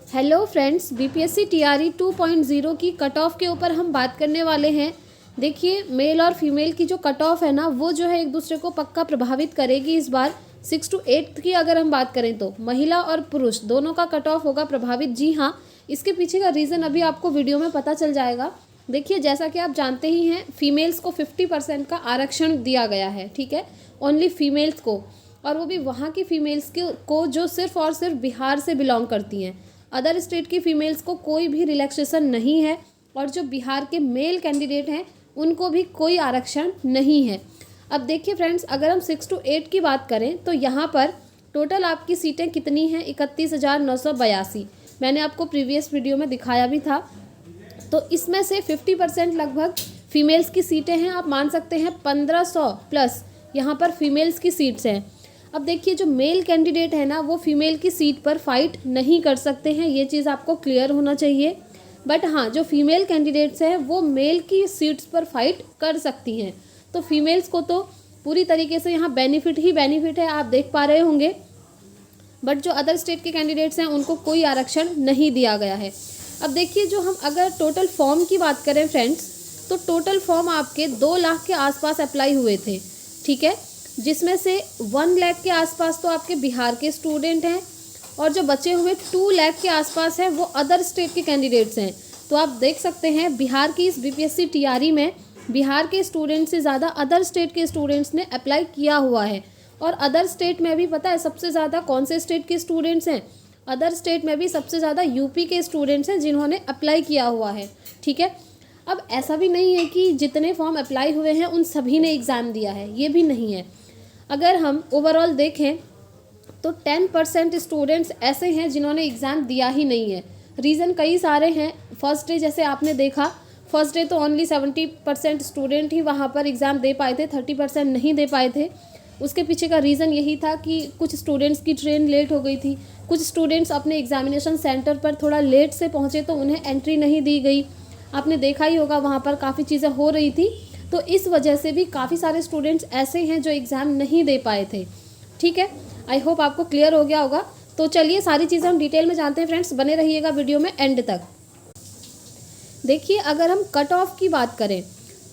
Hello friends, BPSC TRE 2.0 की cut off के ऊपर हम बात करने वाले हैं। देखिए, मेल और फीमेल की जो कट ऑफ है ना, वो जो है एक दूसरे को पक्का प्रभावित करेगी। इस बार 6 to 8 की अगर हम बात करें तो महिला और पुरुष दोनों का कट ऑफ होगा प्रभावित। जी हाँ, इसके पीछे का रीज़न अभी आपको वीडियो में पता चल जाएगा। देखिए, जैसा कि आप जानते ही हैं, फीमेल्स को 50% का आरक्षण दिया गया है, ठीक है, ओनली फीमेल्स को, और वो भी वहाँ की फीमेल्स को जो सिर्फ और सिर्फ बिहार से बिलोंग करती हैं। अदर स्टेट की फ़ीमेल्स को कोई भी रिलैक्सेशन नहीं है, और जो बिहार के मेल कैंडिडेट हैं उनको भी कोई आरक्षण नहीं है। अब देखिए फ्रेंड्स, अगर हम 6 to 8 की बात करें तो यहाँ पर टोटल आपकी सीटें कितनी हैं? 31,982। मैंने आपको प्रीवियस वीडियो में दिखाया भी था। तो इसमें से 50% लगभग फीमेल्स की सीटें हैं। आप मान सकते हैं 1500 प्लस यहाँ पर फीमेल्स की सीट्स हैं। अब देखिए, जो मेल कैंडिडेट है ना, वो फीमेल की सीट पर फाइट नहीं कर सकते हैं, ये चीज़ आपको क्लियर होना चाहिए। बट हाँ, जो फीमेल कैंडिडेट्स हैं वो मेल की सीट्स पर फाइट कर सकती हैं। तो फीमेल्स को तो पूरी तरीके से यहाँ बेनिफिट ही बेनिफिट है, आप देख पा रहे होंगे। बट जो अदर स्टेट के कैंडिडेट्स हैं उनको कोई आरक्षण नहीं दिया गया है। अब देखिए, जो हम अगर टोटल फॉर्म की बात करें फ्रेंड्स, तो टोटल फॉर्म आपके 2 लाख के आसपास अप्लाई हुए थे, ठीक है, जिसमें से 1 लाख के आसपास तो आपके बिहार के स्टूडेंट हैं, और जो बचे हुए 2 लाख के आसपास हैं वो अदर स्टेट के कैंडिडेट्स हैं। तो आप देख सकते हैं, बिहार की इस बीपीएससी टीआरई में बिहार के स्टूडेंट से ज़्यादा अदर स्टेट के स्टूडेंट्स ने अप्लाई किया हुआ है। और अदर स्टेट में भी पता है सबसे ज़्यादा कौन से स्टेट के स्टूडेंट्स हैं? अदर स्टेट में भी सबसे ज़्यादा यूपी के स्टूडेंट्स हैं जिन्होंने अप्लाई किया हुआ है, ठीक है। अब ऐसा भी नहीं है कि जितने फॉर्म अप्लाई हुए हैं उन सभी ने एग्ज़ाम दिया है, ये भी नहीं है। अगर हम ओवरऑल देखें तो 10% स्टूडेंट्स ऐसे हैं जिन्होंने एग्ज़ाम दिया ही नहीं है। रीज़न कई सारे हैं। फर्स्ट डे जैसे आपने देखा, फर्स्ट डे तो ओनली 70% स्टूडेंट ही वहाँ पर एग्ज़ाम दे पाए थे, 30% नहीं दे पाए थे। उसके पीछे का रीज़न यही था कि कुछ स्टूडेंट्स की ट्रेन लेट हो गई थी, कुछ स्टूडेंट्स अपने एग्जामिनेशन सेंटर पर थोड़ा लेट से पहुँचे तो उन्हें एंट्री नहीं दी गई। आपने देखा ही होगा, वहाँ पर काफ़ी चीज़ें हो रही थी, तो इस वजह से भी काफ़ी सारे स्टूडेंट्स ऐसे हैं जो एग्ज़ाम नहीं दे पाए थे, ठीक है। आई होप आपको क्लियर हो गया होगा। तो चलिए सारी चीज़ें हम डिटेल में जानते हैं फ्रेंड्स, बने रहिएगा वीडियो में एंड तक। देखिए, अगर हम कट ऑफ की बात करें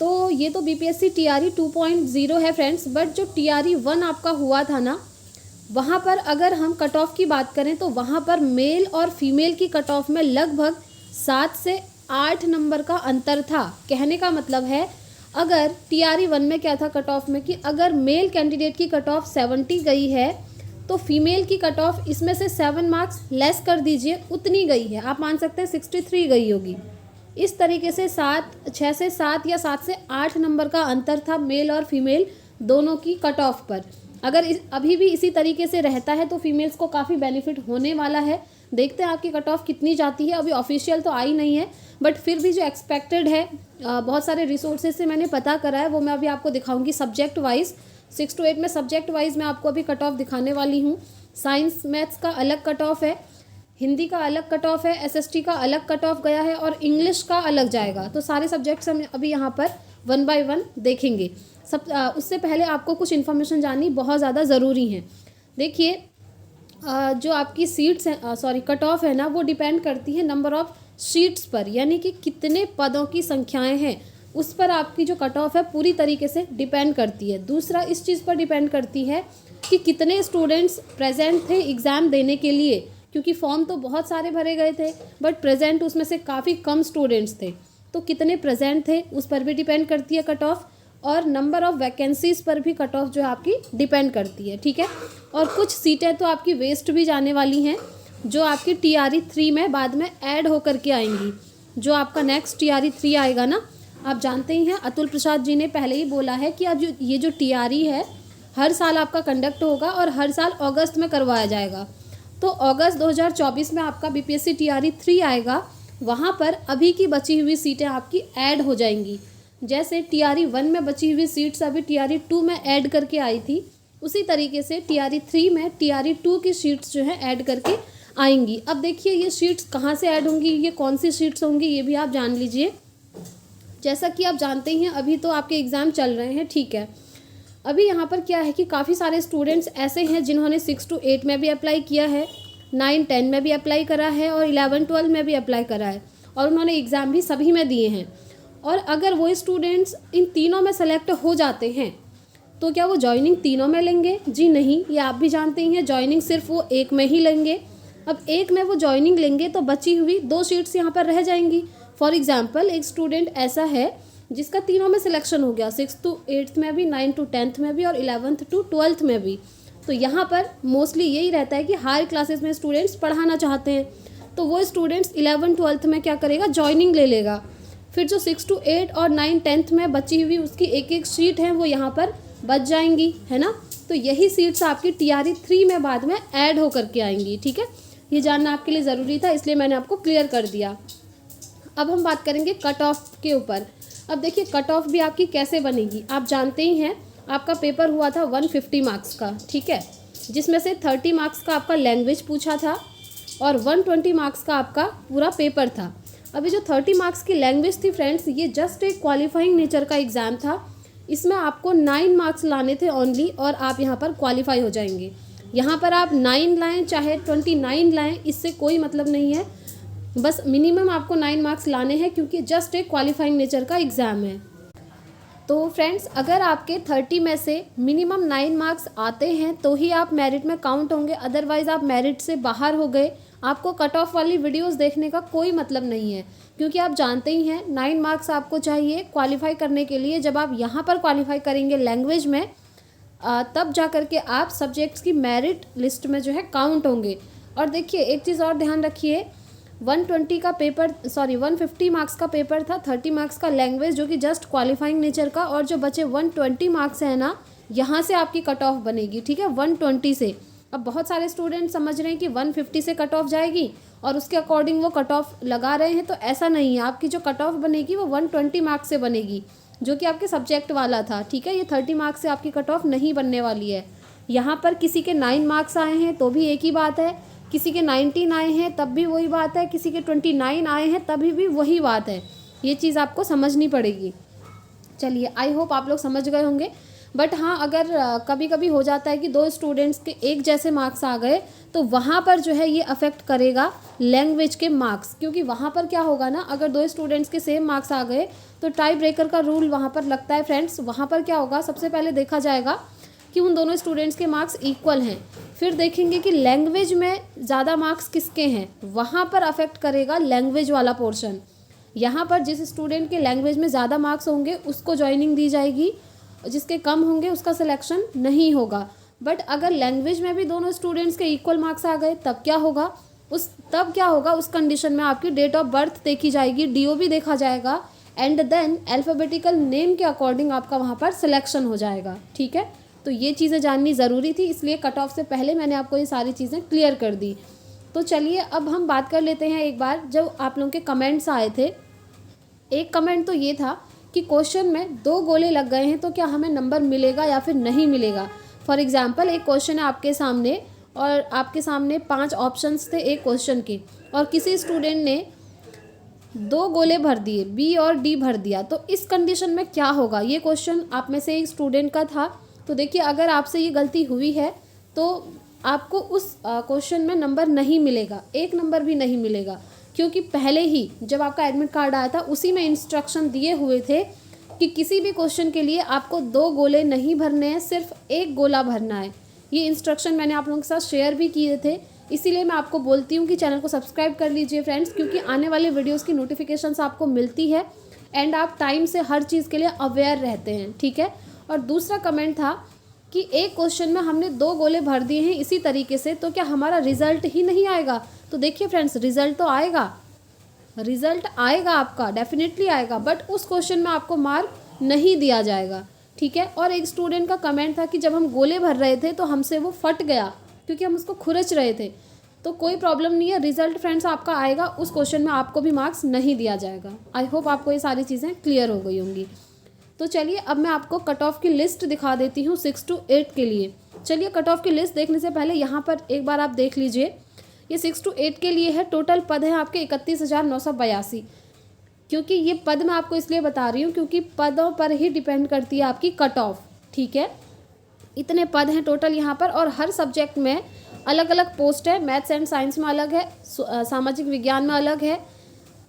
तो ये तो बीपीएससी टीआरई 2.0 है फ्रेंड्स, बट जो टीआरई 1 आपका हुआ था ना, वहाँ पर अगर हम कट ऑफ की बात करें तो वहाँ पर मेल और फीमेल की कट ऑफ में लगभग 7 से 8 नंबर का अंतर था। कहने का मतलब है, अगर टीआरई 1 में क्या था कट ऑफ में, कि अगर मेल कैंडिडेट की कट ऑफ 70 गई है तो फीमेल की कट ऑफ इसमें से 7 मार्क्स लेस कर दीजिए, उतनी गई है, आप मान सकते हैं 63 गई होगी। इस तरीके से 6 से 7 या 7 से 8 नंबर का अंतर था मेल और फीमेल दोनों की कट ऑफ पर। अगर अभी भी इसी तरीके से रहता है तो फीमेल्स को काफ़ी बेनिफिट होने वाला है। देखते हैं आपकी कट ऑफ कितनी जाती है। अभी ऑफिशियल तो आई नहीं है, बट फिर भी जो एक्सपेक्टेड है, बहुत सारे रिसोर्सेज से मैंने पता करा है, वो मैं अभी आपको दिखाऊंगी सब्जेक्ट वाइज। 6 to 8 में सब्जेक्ट वाइज मैं आपको अभी कट ऑफ दिखाने वाली हूँ। साइंस मैथ्स का अलग कट ऑफ है, हिंदी का अलग कट ऑफ है, एसएसटी का अलग कट ऑफ गया है, और इंग्लिश का अलग जाएगा। तो सारे सब्जेक्ट्स हम अभी यहाँ पर 1 by 1 देखेंगे। उससे पहले आपको कुछ इन्फॉर्मेशन जाननी बहुत ज़्यादा ज़रूरी है। देखिए, जो आपकी सीट्स हैं, कट ऑफ है ना, वो डिपेंड करती है नंबर ऑफ सीट्स पर, यानी कि कितने पदों की संख्याएं हैं उस पर आपकी जो कट ऑफ है पूरी तरीके से डिपेंड करती है। दूसरा, इस चीज़ पर डिपेंड करती है कि कितने स्टूडेंट्स प्रेजेंट थे एग्ज़ाम देने के लिए, क्योंकि फॉर्म तो बहुत सारे भरे गए थे बट प्रेजेंट उसमें से काफ़ी कम स्टूडेंट्स थे, तो कितने प्रेजेंट थे उस पर भी डिपेंड करती है कट ऑफ। और नंबर ऑफ़ वैकेंसीज़ पर भी कट ऑफ जो है आपकी डिपेंड करती है, ठीक है। और कुछ सीटें तो आपकी वेस्ट भी जाने वाली हैं, जो आपकी टीआरई 3 में बाद में ऐड होकर के आएंगी। जो आपका नेक्स्ट टीआरई 3 आएगा ना, आप जानते ही हैं, अतुल प्रसाद जी ने पहले ही बोला है कि अब ये जो टीआरई है हर साल आपका कंडक्ट होगा और हर साल अगस्त में करवाया जाएगा। तो अगस्त 2024 में आपका बीपीएससी टीआरई 3 आएगा, वहाँ पर अभी की बची हुई सीटें आपकी ऐड हो जाएंगी। जैसे टीआरई 1 में बची हुई सीट्स अभी टीआरई 2 में ऐड करके आई थी, उसी तरीके से टीआरई 3 में टीआरई 2 की सीट्स जो है ऐड करके आएंगी। अब देखिए, ये सीट्स कहाँ से ऐड होंगी, ये कौन सी सीट्स होंगी, ये भी आप जान लीजिए। जैसा कि आप जानते ही हैं, अभी तो आपके एग्ज़ाम चल रहे हैं, ठीक है। अभी यहाँ पर क्या है कि काफ़ी सारे स्टूडेंट्स ऐसे हैं जिन्होंने 6 to 8 में भी अप्लाई किया है, 9 10 में भी अप्लाई करा है और 11 12 में भी अप्लाई करा है, और उन्होंने एग्ज़ाम भी सभी में दिए हैं। और अगर वो स्टूडेंट्स इन तीनों में सेलेक्ट हो जाते हैं तो क्या वो जॉइनिंग तीनों में लेंगे? जी नहीं, ये आप भी जानते ही हैं, जॉइनिंग सिर्फ वो एक में ही लेंगे। अब एक में वो जॉइनिंग लेंगे तो बची हुई 2 सीट्स यहाँ पर रह जाएंगी। फॉर एग्जांपल एक स्टूडेंट ऐसा है जिसका तीनों में सिलेक्शन हो गया, 6 to 8th में भी, 9 to 10th में भी और 11th to 12th में भी। तो यहाँ पर मोस्टली यही रहता है कि हायर क्लासेस में स्टूडेंट्स पढ़ाना चाहते हैं, तो वो स्टूडेंट्स 11 12th में क्या करेगा, जॉइनिंग ले लेगा। फिर जो 6 to 8 और 9 10th में बची हुई उसकी एक एक सीट है वो यहाँ पर बच जाएंगी, है ना। तो यही सीट्स आपकी TRE 3 में बाद में ऐड होकर के आएंगी, ठीक है। ये जानना आपके लिए ज़रूरी था, इसलिए मैंने आपको क्लियर कर दिया। अब हम बात करेंगे कट ऑफ के ऊपर। अब देखिए कट ऑफ भी आपकी कैसे बनेगी, आप जानते ही हैं आपका पेपर हुआ था 150 मार्क्स का, ठीक है, जिसमें से 30 मार्क्स का आपका लैंग्वेज पूछा था और 120 मार्क्स का आपका पूरा पेपर था। अभी जो 30 मार्क्स की लैंग्वेज थी फ्रेंड्स, ये जस्ट एक क्वालिफाइंग नेचर का एग्ज़ाम था। इसमें आपको 9 मार्क्स लाने थे ओनली और आप यहाँ पर क्वालिफाई हो जाएंगे। यहाँ पर आप 9 लाएँ चाहे 29 लाएँ, इससे कोई मतलब नहीं है, बस मिनिमम आपको 9 मार्क्स लाने हैं क्योंकि जस्ट एक क्वालिफाइंग नेचर का एग्ज़ाम है। तो फ्रेंड्स अगर आपके 30 में से मिनिमम 9 मार्क्स आते हैं तो ही आप मेरिट में काउंट होंगे, अदरवाइज़ आप मेरिट से बाहर हो गए। आपको कट ऑफ वाली वीडियोस देखने का कोई मतलब नहीं है, क्योंकि आप जानते ही हैं 9 मार्क्स आपको चाहिए क्वालिफाई करने के लिए। जब आप यहाँ पर क्वालिफाई करेंगे लैंग्वेज में, तब जा कर के आप सब्जेक्ट्स की मेरिट लिस्ट में जो है काउंट होंगे। और देखिए एक चीज़ और ध्यान रखिए, 150 मार्क्स का पेपर था, 30 मार्क्स का लैंग्वेज जो कि जस्ट क्वालिफाइंग नेचर का, और जो बचे 120 मार्क्स है ना, यहाँ से आपकी कट ऑफ बनेगी, ठीक है, 120 से। अब बहुत सारे स्टूडेंट समझ रहे हैं कि 150 से कट ऑफ जाएगी और उसके अकॉर्डिंग वो कट ऑफ लगा रहे हैं, तो ऐसा नहीं है। आपकी जो कट ऑफ बनेगी वो 120 मार्क्स से बनेगी, जो कि आपके सब्जेक्ट वाला था, ठीक है। ये 30 मार्क्स से आपकी कट ऑफ नहीं बनने वाली है। यहाँ पर किसी के 9 मार्क्स आए हैं तो भी एक ही बात है, किसी के 19 आए हैं तब भी वही बात है, किसी के 29 आए हैं तभी भी वही बात है। ये चीज़ आपको समझनी पड़ेगी। चलिए, आई होप आप लोग समझ गए होंगे। बट हाँ, अगर कभी कभी हो जाता है कि 2 स्टूडेंट्स के एक जैसे मार्क्स आ गए तो वहाँ पर जो है ये अफेक्ट करेगा लैंग्वेज के मार्क्स, क्योंकि वहाँ पर क्या होगा ना, अगर 2 स्टूडेंट्स के सेम मार्क्स आ गए तो टाई ब्रेकर का रूल वहाँ पर लगता है फ्रेंड्स। वहाँ पर क्या होगा, सबसे पहले देखा जाएगा कि उन दोनों स्टूडेंट्स के मार्क्स इक्वल हैं, फिर देखेंगे कि लैंग्वेज में ज़्यादा मार्क्स किसके हैं, वहाँ पर अफेक्ट करेगा लैंग्वेज वाला पोर्शन। यहाँ पर जिस स्टूडेंट के लैंग्वेज में ज़्यादा मार्क्स होंगे उसको जॉइनिंग दी जाएगी, जिसके कम होंगे उसका सिलेक्शन नहीं होगा। बट अगर लैंग्वेज में भी दोनों स्टूडेंट्स के इक्वल मार्क्स आ गए तब क्या होगा, उस कंडीशन में आपकी डेट ऑफ बर्थ देखी जाएगी, DOB देखा जाएगा, एंड देन अल्फ़ाबेटिकल नेम के अकॉर्डिंग आपका वहाँ पर सिलेक्शन हो जाएगा, ठीक है। तो ये चीज़ें जाननी ज़रूरी थी, इसलिए कट ऑफ से पहले मैंने आपको ये सारी चीज़ें क्लियर कर दी। तो चलिए अब हम बात कर लेते हैं एक बार, जब आप लोगों के कमेंट्स आए थे। एक कमेंट तो ये था कि क्वेश्चन में 2 गोले लग गए हैं तो क्या हमें नंबर मिलेगा या फिर नहीं मिलेगा। फॉर एग्जांपल एक क्वेश्चन है आपके सामने और आपके सामने 5 ऑप्शंस थे एक क्वेश्चन के, और किसी स्टूडेंट ने 2 गोले भर दिए, B और D भर दिया, तो इस कंडीशन में क्या होगा। ये क्वेश्चन आप में से एक स्टूडेंट का था। तो देखिए अगर आपसे ये गलती हुई है तो आपको उस क्वेश्चन में नंबर नहीं मिलेगा, 1 नंबर भी नहीं मिलेगा, क्योंकि पहले ही जब आपका एडमिट कार्ड आया था उसी में इंस्ट्रक्शन दिए हुए थे कि किसी भी क्वेश्चन के लिए आपको 2 गोले नहीं भरने हैं, सिर्फ 1 गोला भरना है। ये इंस्ट्रक्शन मैंने आप लोगों के साथ शेयर भी किए थे, इसीलिए मैं आपको बोलती हूँ कि चैनल को सब्सक्राइब कर लीजिए फ्रेंड्स, क्योंकि आने वाले वीडियोज़ की नोटिफिकेशंस आपको मिलती है एंड आप टाइम से हर चीज़ के लिए अवेयर रहते हैं, ठीक है। और दूसरा कमेंट था कि एक क्वेश्चन में हमने 2 गोले भर दिए हैं इसी तरीके से, तो क्या हमारा रिजल्ट ही नहीं आएगा। तो देखिए फ्रेंड्स, रिजल्ट तो आएगा, रिजल्ट आएगा आपका, डेफिनेटली आएगा, बट उस क्वेश्चन में आपको मार्क नहीं दिया जाएगा, ठीक है। और एक स्टूडेंट का कमेंट था कि जब हम गोले भर रहे थे तो हमसे वो फट गया क्योंकि हम उसको खुरच रहे थे। तो कोई प्रॉब्लम नहीं है, रिजल्ट फ्रेंड्स आपका आएगा, उस क्वेश्चन में आपको भी मार्क्स नहीं दिया जाएगा। आई होप आपको ये सारी चीज़ें क्लियर हो गई होंगी। तो चलिए अब मैं आपको कट ऑफ की लिस्ट दिखा देती हूँ 6 to 8 के लिए। चलिए कट ऑफ की लिस्ट देखने से पहले यहाँ पर एक बार आप देख लीजिए, ये 6 to 8 के लिए है। टोटल पद हैं आपके 31,982। क्योंकि ये पद मैं आपको इसलिए बता रही हूँ क्योंकि पदों पर ही डिपेंड करती है आपकी कट ऑफ, ठीक है। इतने पद हैं टोटल यहाँ पर, और हर सब्जेक्ट में अलग अलग पोस्ट है, मैथ्स एंड साइंस में अलग है, सामाजिक विज्ञान में अलग है,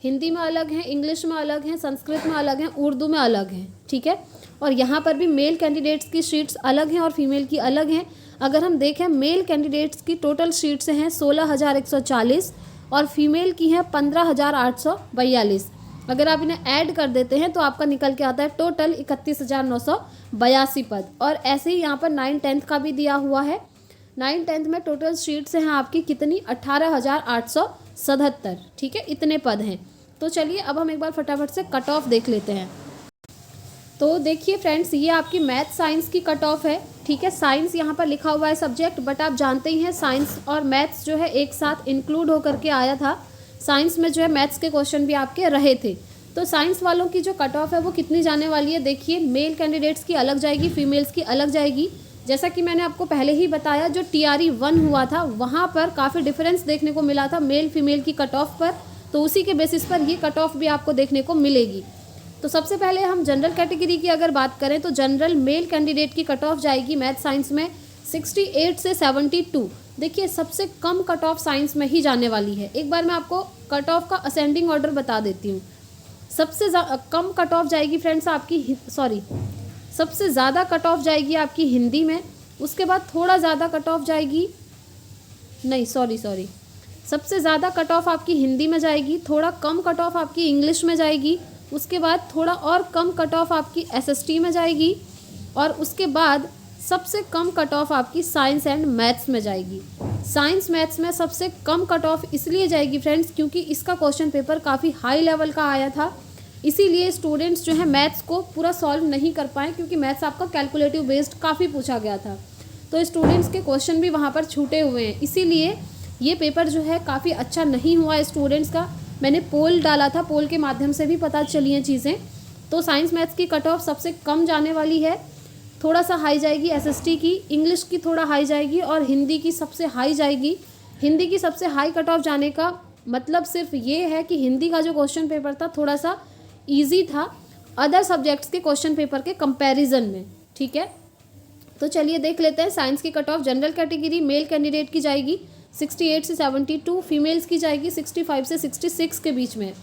हिंदी में अलग है, इंग्लिश में अलग है, संस्कृत में अलग है, उर्दू में अलग है, ठीक है। और यहाँ पर भी मेल कैंडिडेट्स की शीट्स अलग हैं और फीमेल की अलग हैं। अगर हम देखें मेल कैंडिडेट्स की टोटल शीट्स हैं 16,140 और फीमेल की हैं 15,842। अगर आप इन्हें ऐड कर देते हैं तो आपका निकल के आता है टोटल 31,982 पद। और ऐसे ही यहाँ पर 9-10 का भी दिया हुआ है। 9-10 में टोटल शीट्स हैं आपकी कितनी, 18,877, ठीक है, इतने पद हैं। तो चलिए अब हम एक बार फटाफट से कट ऑफ देख लेते हैं। तो देखिए फ्रेंड्स, ये आपकी मैथ साइंस की कट ऑफ है, ठीक है। साइंस यहाँ पर लिखा हुआ है सब्जेक्ट, बट आप जानते ही हैं साइंस और मैथ्स जो है एक साथ इंक्लूड होकर के आया था। साइंस में जो है मैथ्स के क्वेश्चन भी आपके रहे थे। तो साइंस वालों की जो कट ऑफ है वो कितनी जाने वाली है, देखिए मेल कैंडिडेट्स की अलग जाएगी, फीमेल्स की अलग जाएगी। जैसा कि मैंने आपको पहले ही बताया, जो TRE 1 हुआ था वहाँ पर काफ़ी डिफरेंस देखने को मिला था मेल फीमेल की कट ऑफ पर, तो उसी के बेसिस पर ये कट ऑफ भी आपको देखने को मिलेगी। तो सबसे पहले हम जनरल कैटेगरी की अगर बात करें तो जनरल मेल कैंडिडेट की कट ऑफ जाएगी मैथ साइंस में 68 से 72। देखिए सबसे कम कट ऑफ साइंस में ही जाने वाली है। एक बार मैं आपको कट ऑफ का असेंडिंग ऑर्डर बता देती हूँ। सबसे कम कट ऑफ जाएगी फ्रेंड्स आपकी सबसे ज़्यादा कट ऑफ जाएगी आपकी हिंदी में, उसके बाद थोड़ा ज़्यादा कट ऑफ जाएगी, नहीं सॉरी सबसे ज़्यादा कट ऑफ आपकी हिंदी में जाएगी, थोड़ा कम कट ऑफ आपकी इंग्लिश में जाएगी, उसके बाद थोड़ा और कम कट ऑफ आपकी SST में जाएगी, और उसके बाद सबसे कम कट ऑफ आपकी साइंस एंड मैथ्स में जाएगी। साइंस मैथ्स में सबसे कम कट ऑफ इसलिए जाएगी फ्रेंड्स क्योंकि इसका क्वेश्चन पेपर काफ़ी हाई लेवल का आया था, इसीलिए स्टूडेंट्स जो है मैथ्स को पूरा सॉल्व नहीं कर पाए, क्योंकि मैथ्स आपका कैलकुलेटिव बेस्ड काफ़ी पूछा गया था, तो स्टूडेंट्स के क्वेश्चन भी वहाँ पर छूटे हुए हैं। इसीलिए ये पेपर जो है काफ़ी अच्छा नहीं हुआ स्टूडेंट्स का। मैंने पोल डाला था, पोल के माध्यम से भी पता चली हैं चीज़ें। तो साइंस मैथ्स की कट ऑफ सबसे कम जाने वाली है, थोड़ा सा हाई जाएगी SST की, इंग्लिश की थोड़ा हाई जाएगी और हिंदी की सबसे हाई जाएगी। हिंदी की सबसे हाई कट ऑफ जाने का मतलब सिर्फ ये है कि हिंदी का जो क्वेश्चन पेपर था थोड़ा सा ईजी था अदर सब्जेक्ट्स के क्वेश्चन पेपर के कंपैरिजन में, ठीक है। तो चलिए देख लेते हैं साइंस की cut off. General category male candidate की जाएगी 68 से 72, फीमेल्स की जाएगी 65 से 66 के बीच में।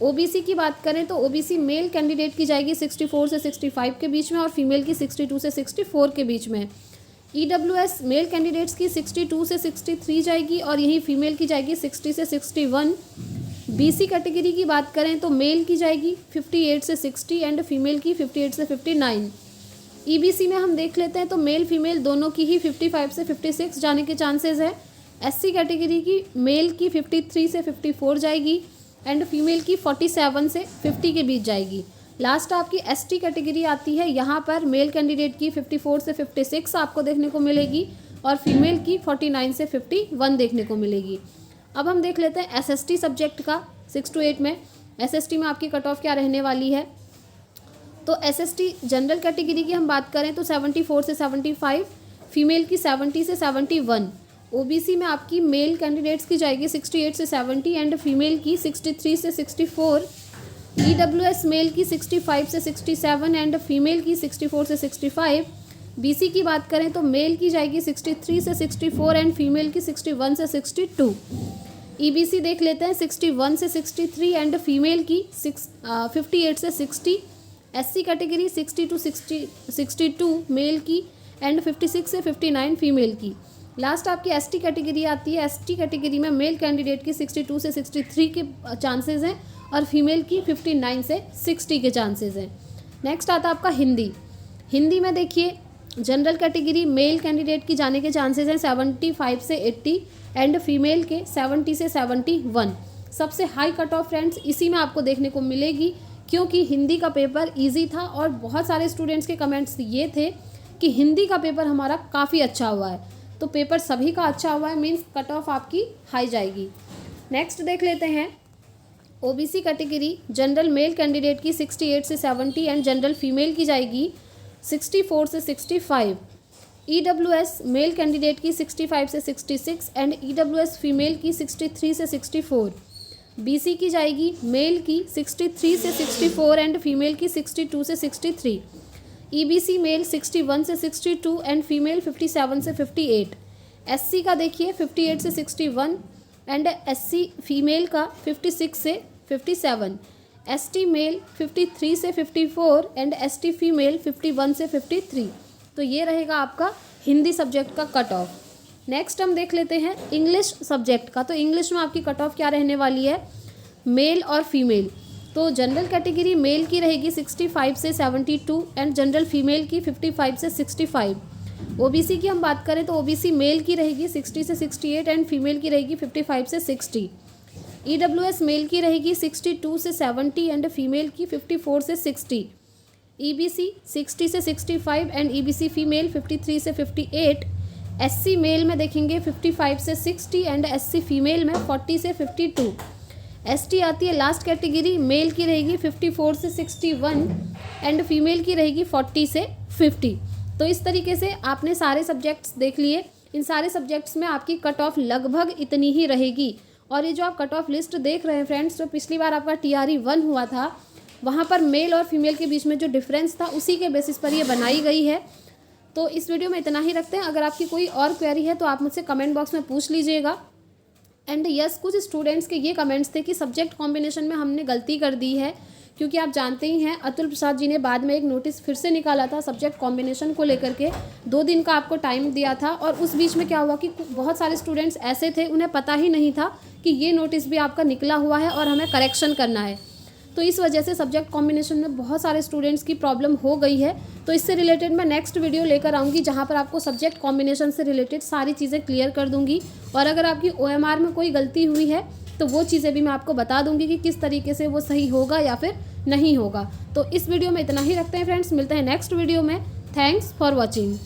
OBC की बात करें तो OBC मेल कैंडिडेट की जाएगी 64 से 65 के बीच में और फीमेल की 62 से 64 के बीच में। EWS मेल कैंडिडेट्स की 62 से 63 जाएगी और यही फीमेल की जाएगी 60 से 61। BC कैटेगरी की बात करें तो मेल की जाएगी 58 से 60 एंड फीमेल की 58 से 59। EBC में हम देख लेते हैं तो मेल फीमेल दोनों की ही 55 से 56 जाने के चांसेस है। SC कैटेगरी की मेल की 53 से 54 जाएगी एंड फीमेल की 47 से 50 के बीच जाएगी। लास्ट आपकी ST कैटेगरी आती है, यहाँ पर मेल कैंडिडेट की 54 से 56 आपको देखने को मिलेगी और फीमेल की 49 से 51 देखने को मिलेगी। अब हम देख लेते हैं SST सब्जेक्ट का 6 to 8 में। SST में आपकी कट ऑफ क्या रहने वाली है, तो SST जनरल कैटेगरी की हम बात करें तो 74 से 75, फीमेल की 70 से 71। OBC में आपकी मेल कैंडिडेट्स की जाएगी 68 से 70 एंड फीमेल की 63 से 64। EWS मेल की 65 से 67 एंड फीमेल की 64 से 65। BC की बात करें तो मेल की जाएगी 63 से 64 एंड फीमेल की 61 से 62। EBC देख लेते हैं 61 से 63 एंड फीमेल की 58 से 60। SC कैटेगरी 60 to 62 मेल की एंड 56 से 59 फीमेल की। लास्ट आपकी ST कैटेगरी आती है। ST कैटेगरी में मेल कैंडिडेट की 62 से 63 के चांसेस हैं और फीमेल की 59 से 60 के चांसेस हैं। नेक्स्ट आता है आपका हिंदी। हिंदी में देखिए जनरल कैटेगरी मेल कैंडिडेट की जाने के चांसेस हैं 75 से 80 एंड फीमेल के 70 से 71। सबसे हाई कट ऑफ फ्रेंड्स इसी में आपको देखने को मिलेगी, क्योंकि हिंदी का पेपर इजी था और बहुत सारे स्टूडेंट्स के कमेंट्स ये थे कि हिंदी का पेपर हमारा काफ़ी अच्छा हुआ है। तो पेपर सभी का अच्छा हुआ है, मीन्स कट ऑफ आपकी हाई जाएगी। नेक्स्ट देख लेते हैं OBC category general male candidate की 68 से 70 एंड जनरल फीमेल की जाएगी 64 से 65। EWS मेल कैंडिडेट की 65 से 66 एंड EWS फीमेल की 63 से 64। BC की जाएगी मेल की 63 से 64 एंड फीमेल की 62 से 63। EBC मेल 61 से 62 एंड फीमेल 57 से 58। SC का देखिए 58 से 61 एंड SC फीमेल का 56 से 57, ST मेल 53 से 54 एंड ST फीमेल 51 से 53। तो ये रहेगा आपका हिंदी सब्जेक्ट का कट ऑफ। नेक्स्ट हम देख लेते हैं इंग्लिश सब्जेक्ट का। तो इंग्लिश में आपकी कट ऑफ क्या रहने वाली है, मेल और फीमेल। तो जनरल कैटेगरी मेल की रहेगी 65 से 72 एंड जनरल फीमेल की 55 से 65। ओबीसी की हम बात करें तो ओबीसी मेल की रहेगी 60 से 68 एंड फीमेल की रहेगी 55 से 60। ईडब्ल्यूएस मेल की रहेगी 62 से 70 एंड फीमेल की 54 से 60। ईबीसी 60 से 65 एंड ईबीसी फीमेल 53 से 58। एससी मेल में देखेंगे 55 से 60 एंड एससी फीमेल में 40 से 52। एसटी आती है लास्ट कैटेगरी, मेल की रहेगी 54 से 61 एंड फीमेल की रहेगी 40 से 50। तो इस तरीके से आपने सारे सब्जेक्ट्स देख लिए। इन सारे सब्जेक्ट्स में आपकी कट ऑफ लगभग इतनी ही रहेगी। और ये जो आप कट ऑफ लिस्ट देख रहे हैं फ्रेंड्स, तो पिछली बार आपका TRE 1 हुआ था, वहाँ पर मेल और फीमेल के बीच में जो डिफरेंस था उसी के बेसिस पर ये बनाई गई है। तो इस वीडियो में इतना ही रखते हैं। अगर आपकी कोई और क्वेरी है तो आप मुझसे कमेंट बॉक्स में पूछ लीजिएगा। एंड यस, कुछ स्टूडेंट्स के ये कमेंट्स थे कि सब्जेक्ट कॉम्बिनेशन में हमने गलती कर दी है, क्योंकि आप जानते ही हैं अतुल प्रसाद जी ने बाद में एक नोटिस फिर से निकाला था सब्जेक्ट कॉम्बिनेशन को लेकर के। 2 दिन का आपको टाइम दिया था और उस बीच में क्या हुआ कि बहुत सारे स्टूडेंट्स ऐसे थे उन्हें पता ही नहीं था कि ये नोटिस भी आपका निकला हुआ है और हमें करेक्शन करना है। तो इस वजह से सब्जेक्ट कॉम्बिनेशन में बहुत सारे स्टूडेंट्स की प्रॉब्लम हो गई है। तो इससे रिलेटेड मैं नेक्स्ट वीडियो लेकर आऊँगी जहाँ पर आपको सब्जेक्ट कॉम्बिनेशन से रिलेटेड सारी चीज़ें क्लियर कर दूँगी। और अगर आपकी OMR में कोई गलती हुई है तो वो चीज़ें भी मैं आपको बता दूँगी कि किस तरीके से वो सही होगा या फिर नहीं होगा। तो इस वीडियो में इतना ही रखते हैं फ्रेंड्स, मिलते हैं नेक्स्ट वीडियो में। Thanks for watching.